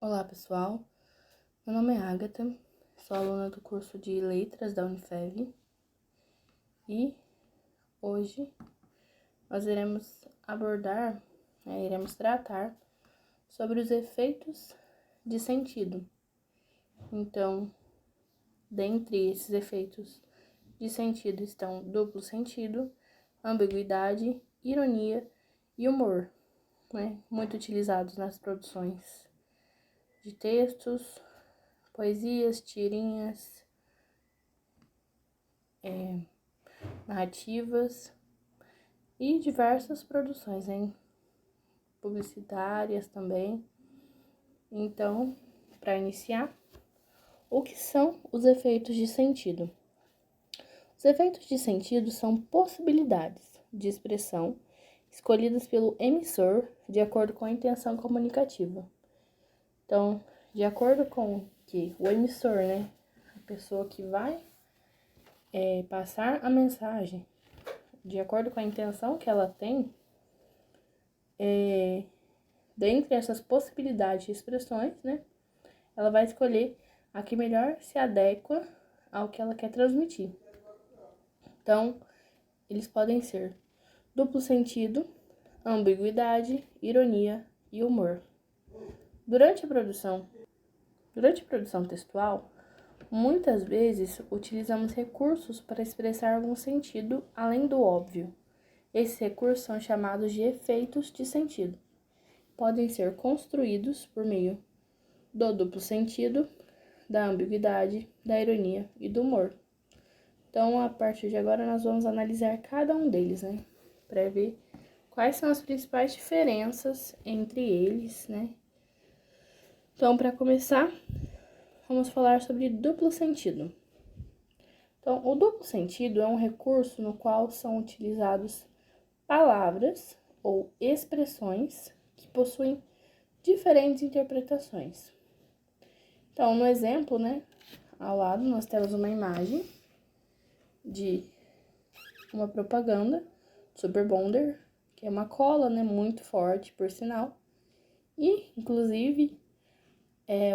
Olá, pessoal. Meu nome é Agatha, sou aluna do curso de Letras da Unifev e hoje nós iremos tratar sobre os efeitos de sentido. Então, dentre esses efeitos de sentido estão duplo sentido, ambiguidade, ironia e humor, muito utilizados nas produções de textos, poesias, tirinhas, narrativas e diversas produções, publicitárias também. Então, para iniciar, o que são os efeitos de sentido? Os efeitos de sentido são possibilidades de expressão escolhidas pelo emissor de acordo com a intenção comunicativa. Então, de acordo com que o emissor, a pessoa que vai passar a mensagem, de acordo com a intenção que ela tem, dentre essas possibilidades de expressões, ela vai escolher a que melhor se adequa ao que ela quer transmitir. Então, eles podem ser duplo sentido, ambiguidade, ironia e humor. Durante a produção textual, muitas vezes utilizamos recursos para expressar algum sentido além do óbvio. Esses recursos são chamados de efeitos de sentido. Podem ser construídos por meio do duplo sentido, da ambiguidade, da ironia e do humor. Então, a partir de agora, nós vamos analisar cada um deles, para ver quais são as principais diferenças entre eles, Então, para começar, vamos falar sobre duplo sentido. Então, o duplo sentido é um recurso no qual são utilizados palavras ou expressões que possuem diferentes interpretações. Então, no exemplo, ao lado nós temos uma imagem de uma propaganda Super Bonder, que é uma cola, muito forte, por sinal. E, inclusive,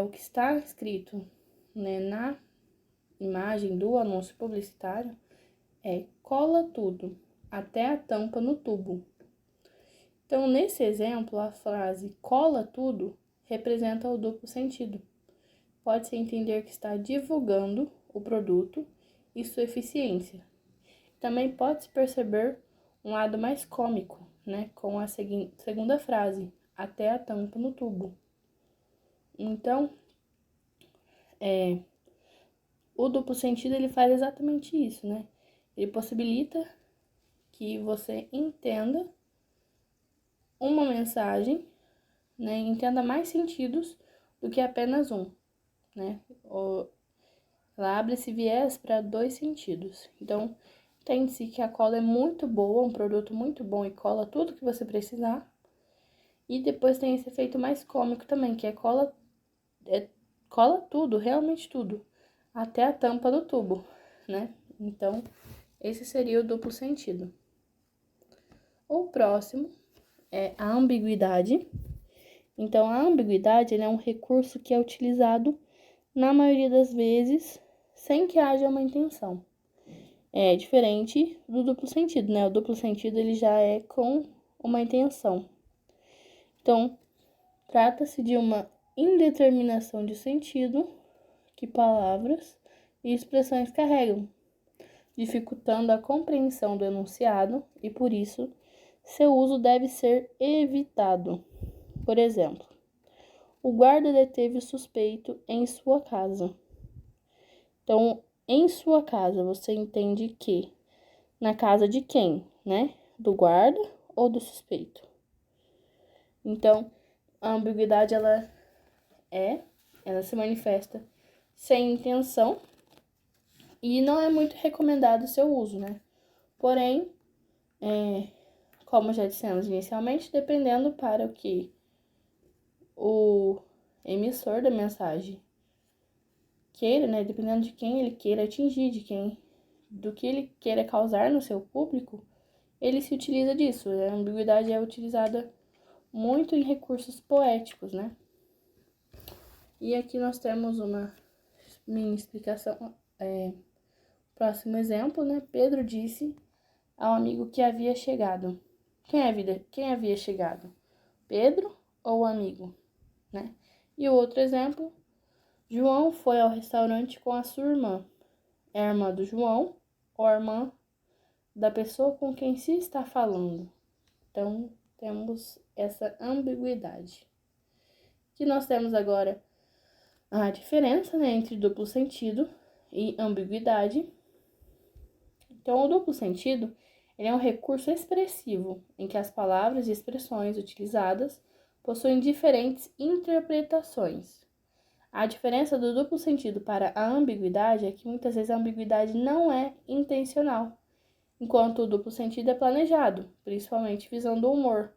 o que está escrito, na imagem do anúncio publicitário é cola tudo, até a tampa no tubo. Então, nesse exemplo, a frase cola tudo representa o duplo sentido. Pode-se entender que está divulgando o produto e sua eficiência. Também pode-se perceber um lado mais cômico, com a segunda frase, até a tampa no tubo. Então, o duplo sentido ele faz exatamente isso, Ele possibilita que você entenda uma mensagem, entenda mais sentidos do que apenas um, Ela abre esse viés para dois sentidos. Então, entende-se que a cola é muito boa, um produto muito bom e cola tudo que você precisar. E depois tem esse efeito mais cômico também, que cola tudo, realmente tudo, até a tampa do tubo, Então, esse seria o duplo sentido. O próximo é a ambiguidade. Então, a ambiguidade é um recurso que é utilizado, na maioria das vezes, sem que haja uma intenção. É diferente do duplo sentido, O duplo sentido ele já é com uma intenção. Então, trata-se de uma indeterminação de sentido que palavras e expressões carregam, dificultando a compreensão do enunciado e, por isso, seu uso deve ser evitado. Por exemplo, o guarda deteve o suspeito em sua casa. Então, em sua casa, você entende que na casa de quem, Do guarda ou do suspeito? Então, a ambiguidade, ela se manifesta sem intenção e não é muito recomendado o seu uso, Porém, como já dissemos inicialmente, dependendo para o que o emissor da mensagem queira, dependendo de quem ele queira atingir, do que ele queira causar no seu público, ele se utiliza disso. A ambiguidade é utilizada muito em recursos poéticos, E aqui nós temos uma mini explicação. Próximo exemplo, né? Pedro disse ao amigo que havia chegado. Quem havia chegado? Pedro ou o amigo, né? E o outro exemplo, João foi ao restaurante com a sua irmã. É a irmã do João ou a irmã da pessoa com quem se está falando? Então, temos essa ambiguidade. Que nós temos agora a diferença, né, entre duplo sentido e ambiguidade. Então, o duplo sentido, ele é um recurso expressivo em que as palavras e expressões utilizadas possuem diferentes interpretações. A diferença do duplo sentido para a ambiguidade é que muitas vezes a ambiguidade não é intencional, enquanto o duplo sentido é planejado, principalmente visando o humor,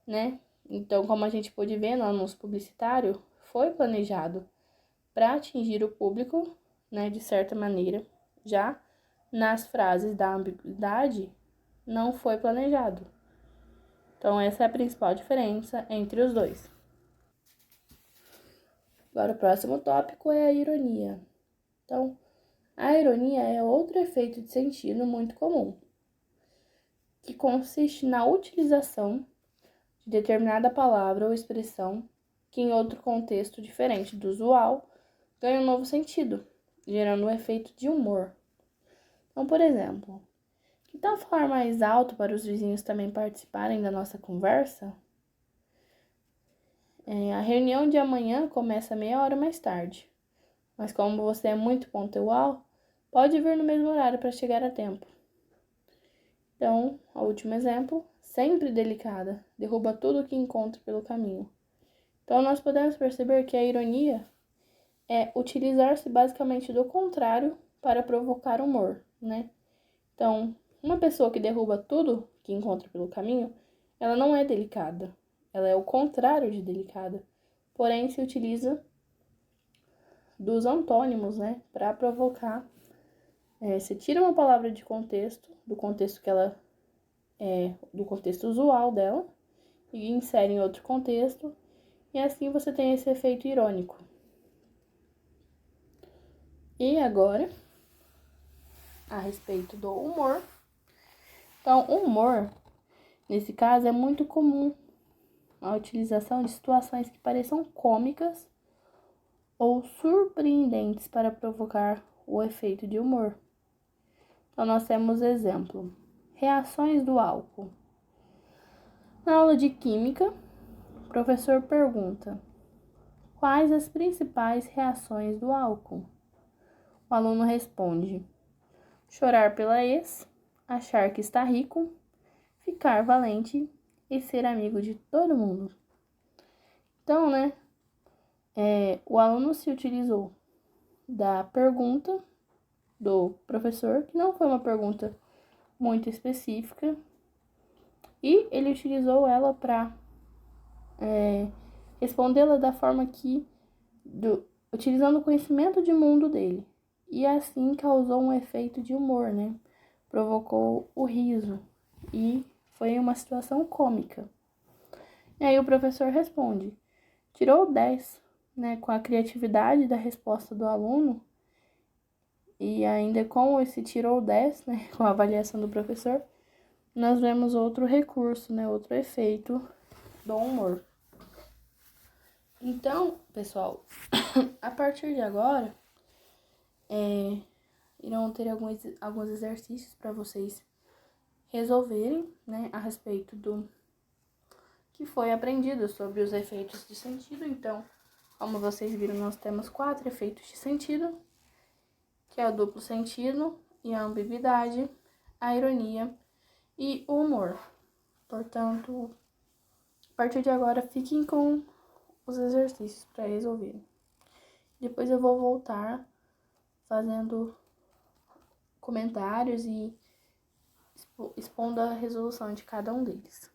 né? Então, como a gente pôde ver no anúncio publicitário, foi planejado para atingir o público, né, de certa maneira. Já nas frases da ambiguidade, não foi planejado. Então, essa é a principal diferença entre os dois. Agora, o próximo tópico é a ironia. Então, a ironia é outro efeito de sentido muito comum, que consiste na utilização de determinada palavra ou expressão que, em outro contexto diferente do usual, ganha um novo sentido, gerando um efeito de humor. Então, por exemplo, que tal falar mais alto para os vizinhos também participarem da nossa conversa? A reunião de amanhã começa meia hora mais tarde, mas como você é muito pontual, pode vir no mesmo horário para chegar a tempo. Então, o último exemplo, sempre delicada, derruba tudo o que encontra pelo caminho. Então, nós podemos perceber que a ironia é utilizar-se basicamente do contrário para provocar humor, né? Então, uma pessoa que derruba tudo que encontra pelo caminho, ela não é delicada. Ela é o contrário de delicada. Porém, se utiliza dos antônimos, né, para provocar. Se tira uma palavra de contexto, do contexto que ela do contexto usual dela, e insere em outro contexto, e assim você tem esse efeito irônico. E agora, a respeito do humor. Então, o humor, nesse caso, é muito comum a utilização de situações que pareçam cômicas ou surpreendentes para provocar o efeito de humor. Então, nós temos exemplo: reações do álcool. Na aula de química, o professor pergunta: quais as principais reações do álcool? O aluno responde: chorar pela ex, achar que está rico, ficar valente e ser amigo de todo mundo. Então, né, o aluno se utilizou da pergunta do professor, que não foi uma pergunta muito específica, e ele utilizou ela para respondê-la da forma que, utilizando o conhecimento de mundo dele. E assim causou um efeito de humor, né? Provocou o riso e foi uma situação cômica. E aí o professor responde: tirou 10, né? Com a criatividade da resposta do aluno e ainda com esse tirou 10, né? Com a avaliação do professor, nós vemos outro recurso, né? Outro efeito do humor. Então, pessoal, a partir de agora, irão ter alguns exercícios para vocês resolverem, né, a respeito do que foi aprendido sobre os efeitos de sentido. Então, como vocês viram, nós temos 4 efeitos de sentido, que é o duplo sentido e a ambiguidade, a ironia e o humor. Portanto, a partir de agora, fiquem com os exercícios para resolverem. Depois eu vou voltar fazendo comentários e expondo a resolução de cada um deles.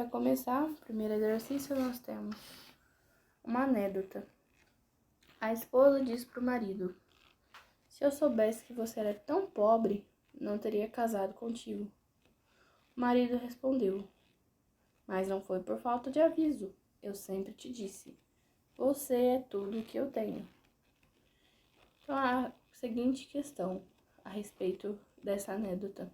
Para começar, o primeiro exercício nós temos uma anedota. A esposa diz para o marido: se eu soubesse que você era tão pobre, não teria casado contigo. O marido respondeu: mas não foi por falta de aviso. Eu sempre te disse: você é tudo o que eu tenho. Então, a seguinte questão a respeito dessa anedota.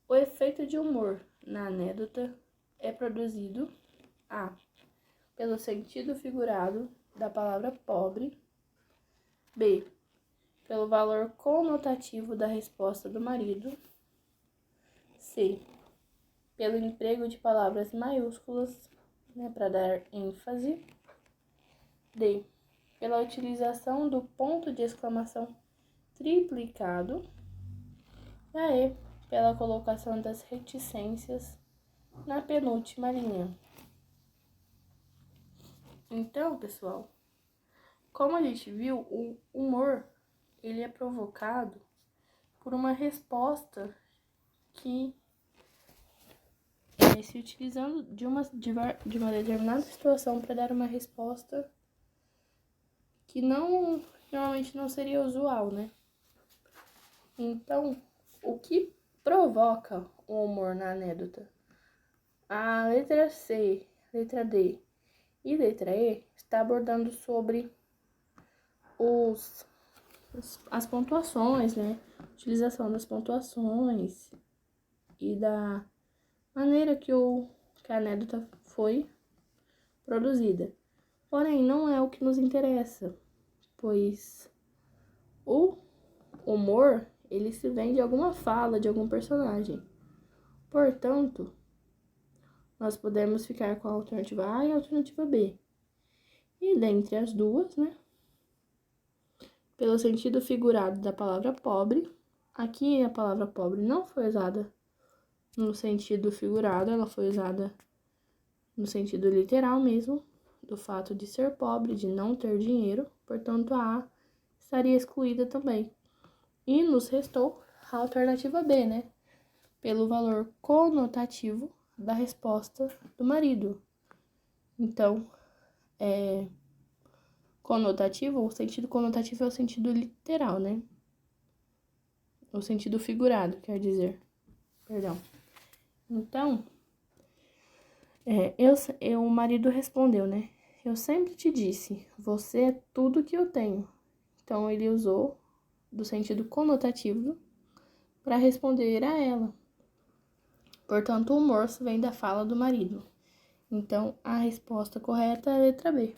O efeito de humor na anedota é produzido a. pelo sentido figurado da palavra pobre, b. pelo valor conotativo da resposta do marido, c. pelo emprego de palavras maiúsculas, para dar ênfase, d. pela utilização do ponto de exclamação triplicado, e a e. pela colocação das reticências na penúltima linha. Então, pessoal, como a gente viu, o humor ele é provocado por uma resposta que é se utilizando de uma determinada situação para dar uma resposta que normalmente não seria usual, né? Então, o que provoca o humor na anedota? A letra C, letra D e letra E está abordando sobre as pontuações, né? Utilização das pontuações e da maneira que a anedota foi produzida. Porém, não é o que nos interessa, pois o humor, ele se vem de alguma fala, de algum personagem. Portanto, nós podemos ficar com a alternativa A e a alternativa B. E dentre as duas, né? Pelo sentido figurado da palavra pobre, aqui a palavra pobre não foi usada no sentido figurado, ela foi usada no sentido literal mesmo, do fato de ser pobre, de não ter dinheiro, portanto a A estaria excluída também. E nos restou a alternativa B, né? Pelo valor conotativo da resposta do marido. Então, conotativo, o sentido conotativo é o sentido literal, né? O sentido figurado, quer dizer. Perdão. Então, o marido respondeu, né? Eu sempre te disse, você é tudo que eu tenho. Então, ele usou do sentido conotativo para responder a ela. Portanto, o humor vem da fala do marido. Então, a resposta correta é a letra B.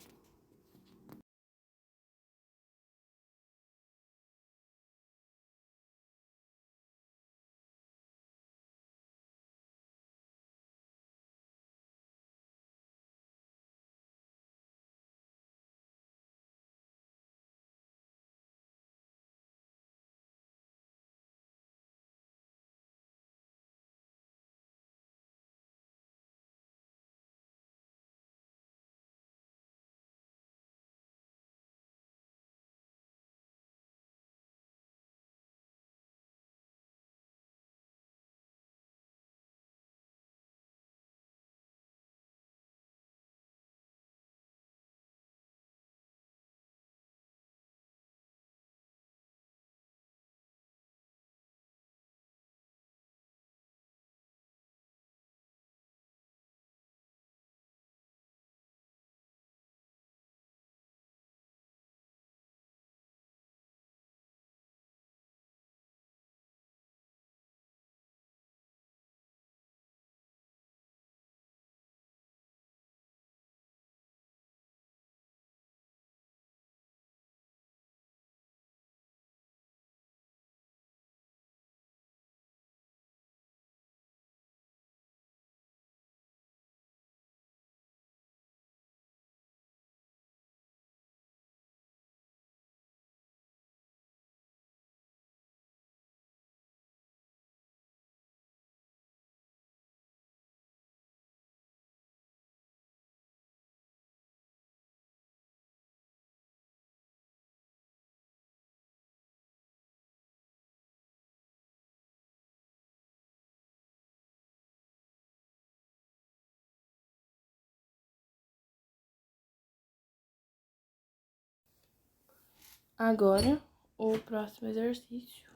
Agora, o próximo exercício,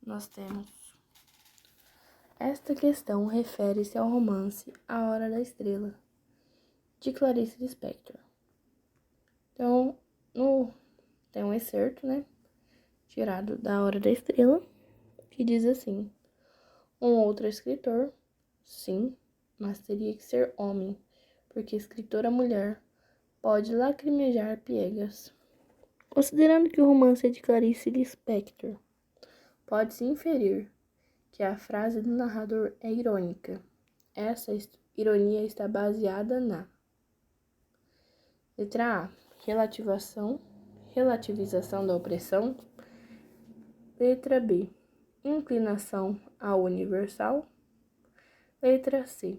nós temos: esta questão refere-se ao romance A Hora da Estrela, de Clarice Lispector. Então, tem um excerto, né, tirado da Hora da Estrela, que diz assim: um outro escritor, sim, mas teria que ser homem, porque escritora mulher pode lacrimejar piegas. Considerando que o romance é de Clarice Lispector, pode-se inferir que a frase do narrador é irônica. Essa ironia está baseada na letra A, relativização da opressão. Letra B, inclinação ao universal. Letra C,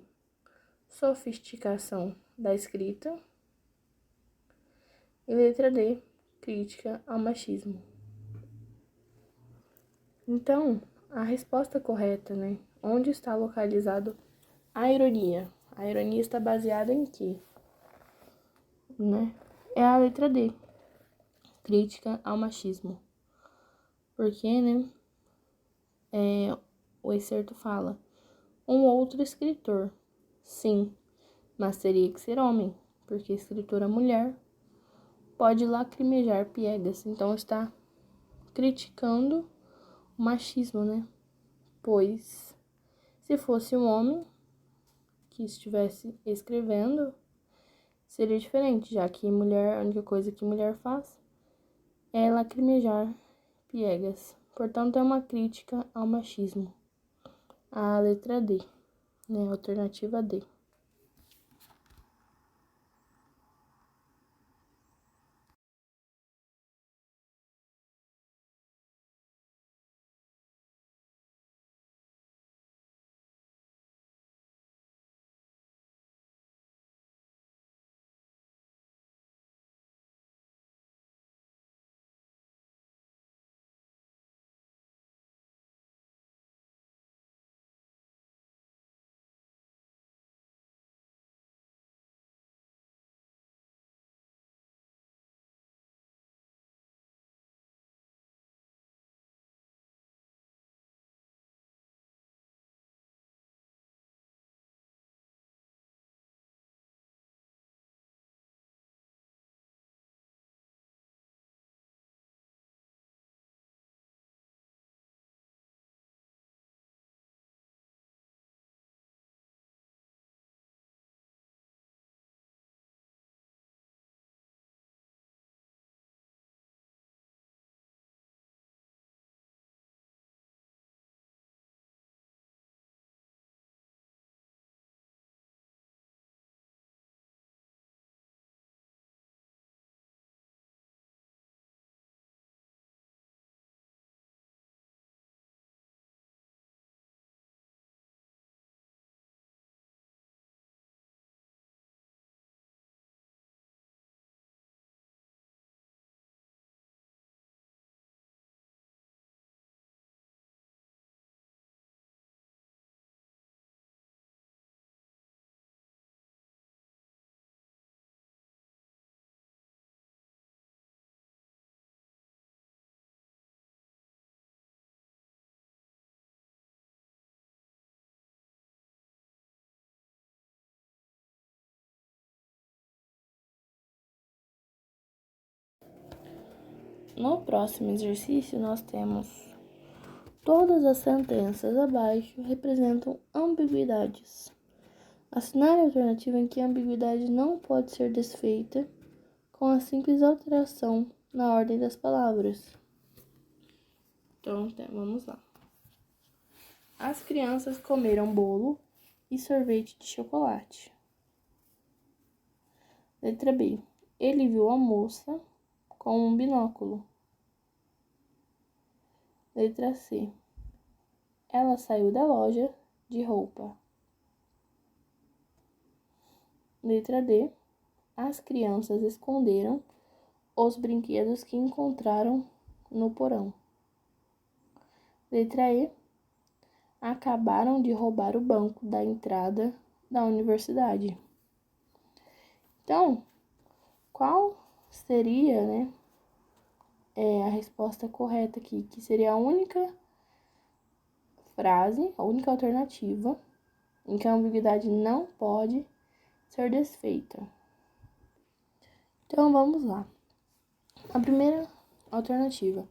sofisticação da escrita. E letra D, crítica ao machismo. Então, a resposta correta, né? Onde está localizado a ironia? A ironia está baseada em quê? Né? É a letra D, crítica ao machismo. Porque, né? O excerto fala: um outro escritor, sim, mas teria que ser homem, porque escritora mulher pode lacrimejar piegas. Então está criticando o machismo, né? Pois se fosse um homem que estivesse escrevendo, seria diferente, já que mulher, a única coisa que mulher faz é lacrimejar piegas. Portanto, é uma crítica ao machismo. A letra D, né? Alternativa D. No próximo exercício, nós temos: todas as sentenças abaixo representam ambiguidades. Assinale a alternativa em que a ambiguidade não pode ser desfeita com a simples alteração na ordem das palavras. Então, vamos lá. As crianças comeram bolo e sorvete de chocolate. Letra B. Ele viu a moça com um binóculo. Letra C. Ela saiu da loja de roupa. Letra D. As crianças esconderam os brinquedos que encontraram no porão. Letra E. Acabaram de roubar o banco da entrada da universidade. Então, qual seria, né, é a resposta correta aqui, que seria a única frase, a única alternativa em que a ambiguidade não pode ser desfeita. Então, vamos lá. A primeira alternativa.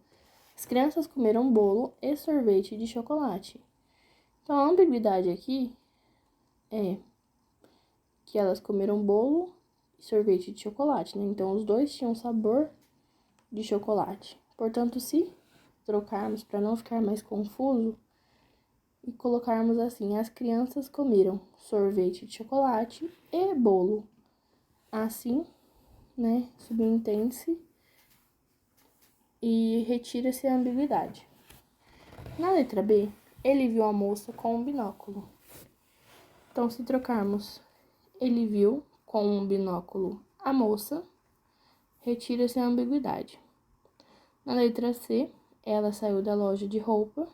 As crianças comeram bolo e sorvete de chocolate. Então, a ambiguidade aqui é que elas comeram bolo e sorvete de chocolate, né? Então, os dois tinham sabor de chocolate. Portanto, se trocarmos para não ficar mais confuso e colocarmos assim: as crianças comeram sorvete de chocolate e bolo. Assim, né, subentende-se e retira-se a ambiguidade. Na letra B, ele viu a moça com um binóculo. Então, se trocarmos ele viu com um binóculo a moça, retira-se a ambiguidade. Na letra C, ela saiu da loja de roupa.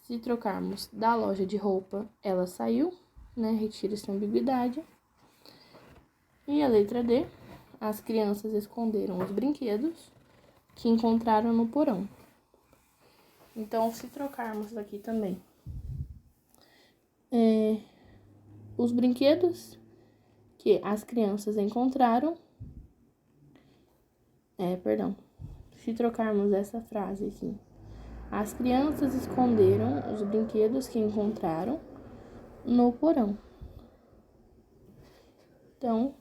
Se trocarmos da loja de roupa, ela saiu, né? Retira-se a ambiguidade. E a letra D, as crianças esconderam os brinquedos que encontraram no porão. Então, se trocarmos aqui também os brinquedos que as crianças encontraram, se trocarmos essa frase aqui, as crianças esconderam os brinquedos que encontraram no porão. Então,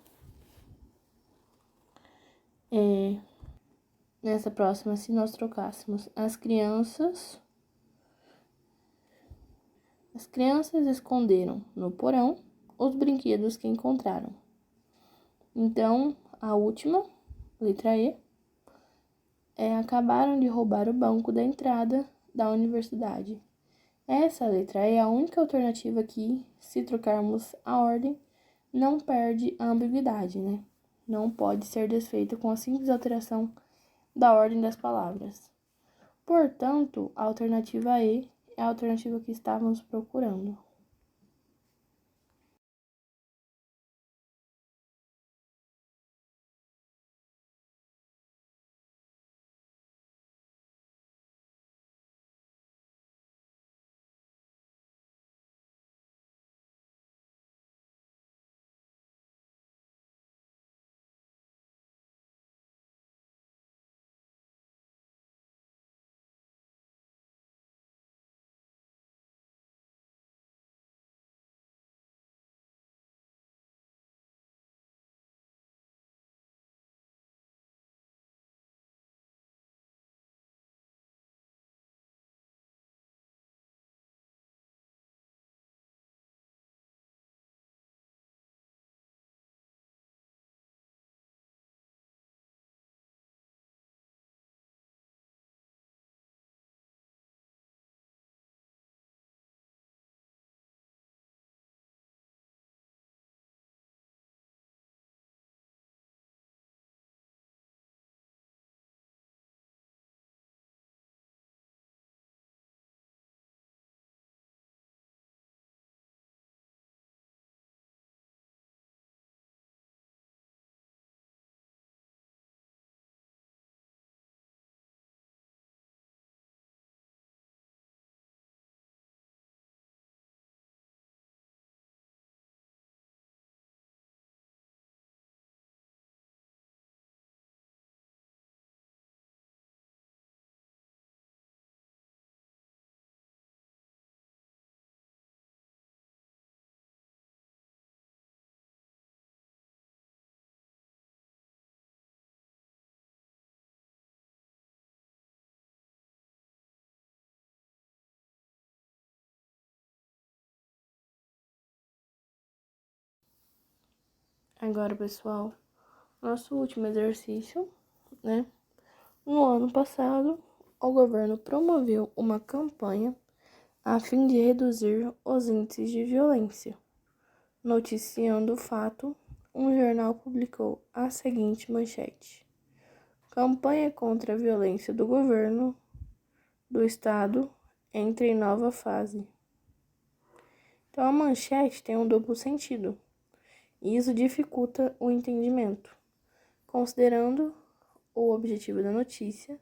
nessa próxima, se nós trocássemos as crianças esconderam no porão os brinquedos que encontraram. Então, a última, letra E, acabaram de roubar o banco da entrada da universidade. Essa letra E é a única alternativa que, se trocarmos a ordem, não perde a ambiguidade, né? Não pode ser desfeita com a simples alteração da ordem das palavras. Portanto, a alternativa E é a alternativa que estávamos procurando. Agora, pessoal, nosso último exercício, né? No ano passado, o governo promoveu uma campanha a fim de reduzir os índices de violência. Noticiando o fato, um jornal publicou a seguinte manchete: campanha contra a violência do governo do estado entra em nova fase. Então, a manchete tem um duplo sentido, e isso dificulta o entendimento, considerando o objetivo da notícia,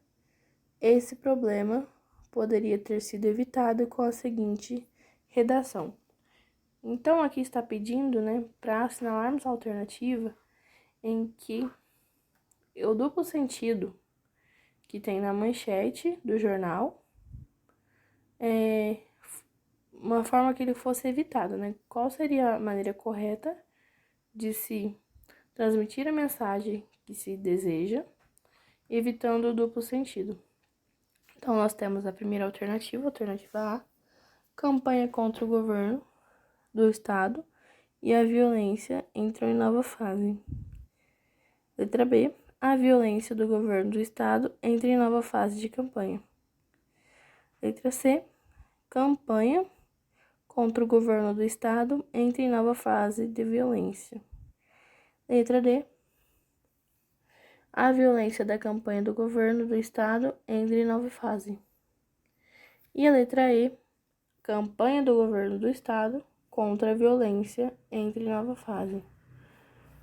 esse problema poderia ter sido evitado com a seguinte redação. Então, aqui está pedindo, né, para assinalarmos a alternativa em que o duplo sentido que tem na manchete do jornal é uma forma que ele fosse evitado, né? Qual seria a maneira correta de se transmitir a mensagem que se deseja, evitando o duplo sentido? Então, nós temos a primeira alternativa, alternativa A, campanha contra o governo do Estado e a violência entram em nova fase. Letra B, a violência do governo do Estado entra em nova fase de campanha. Letra C, campanha contra o governo do Estado entra em nova fase de violência. Letra D, a violência da campanha do governo do Estado entra em nova fase. E a letra E, campanha do governo do Estado contra a violência entra em nova fase.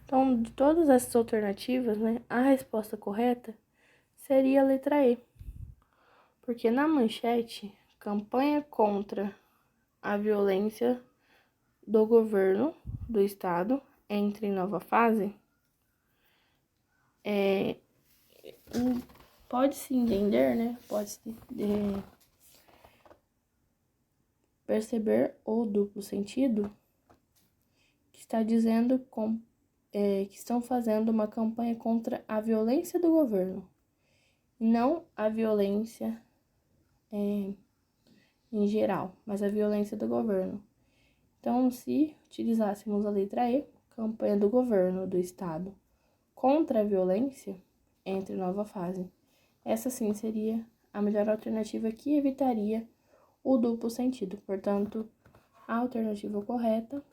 Então, de todas essas alternativas, né, a resposta correta seria a letra E. Porque na manchete, campanha contra a violência do governo do Estado entra em nova fase, pode-se entender, né? Pode-se perceber o duplo sentido que está dizendo que estão fazendo uma campanha contra a violência do governo, não a violência em geral, mas a violência do governo. Então, se utilizássemos a letra E, campanha do governo do Estado contra a violência, entre nova fase. Essa sim seria a melhor alternativa que evitaria o duplo sentido. Portanto, a alternativa correta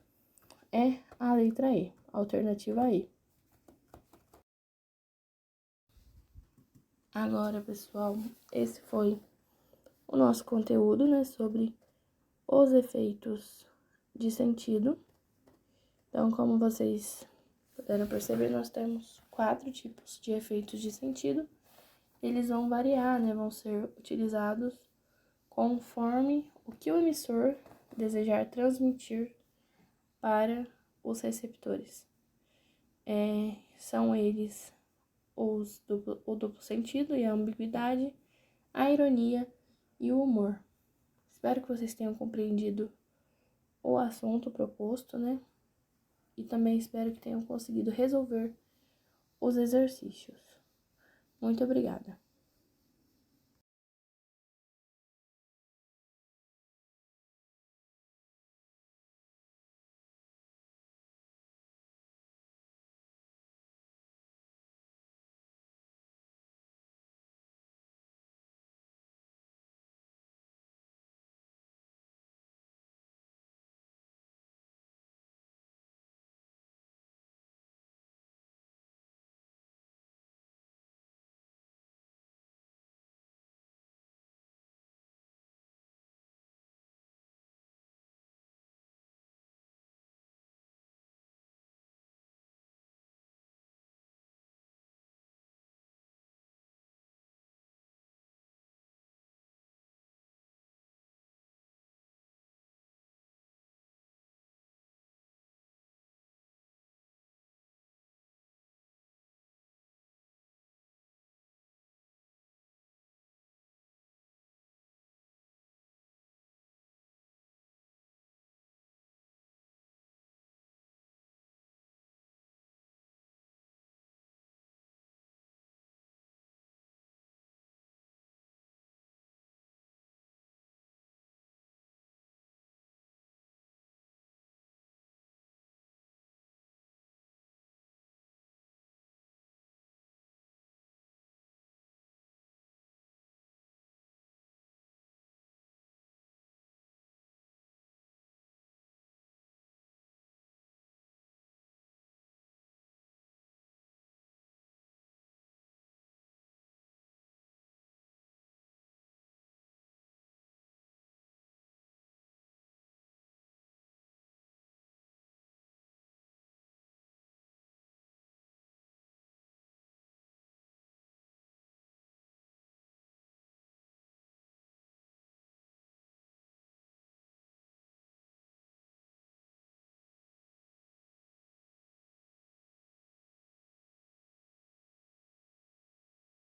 é a letra E, alternativa E. Agora, pessoal, esse foi o nosso conteúdo, né, sobre os efeitos de sentido. Então, como vocês puderam perceber, nós temos 4 tipos de efeitos de sentido. Eles vão variar, né, vão ser utilizados conforme o que o emissor desejar transmitir para os receptores. São eles o duplo sentido e a ambiguidade, a ironia e o humor. Espero que vocês tenham compreendido o assunto proposto, né? E também espero que tenham conseguido resolver os exercícios. Muito obrigada!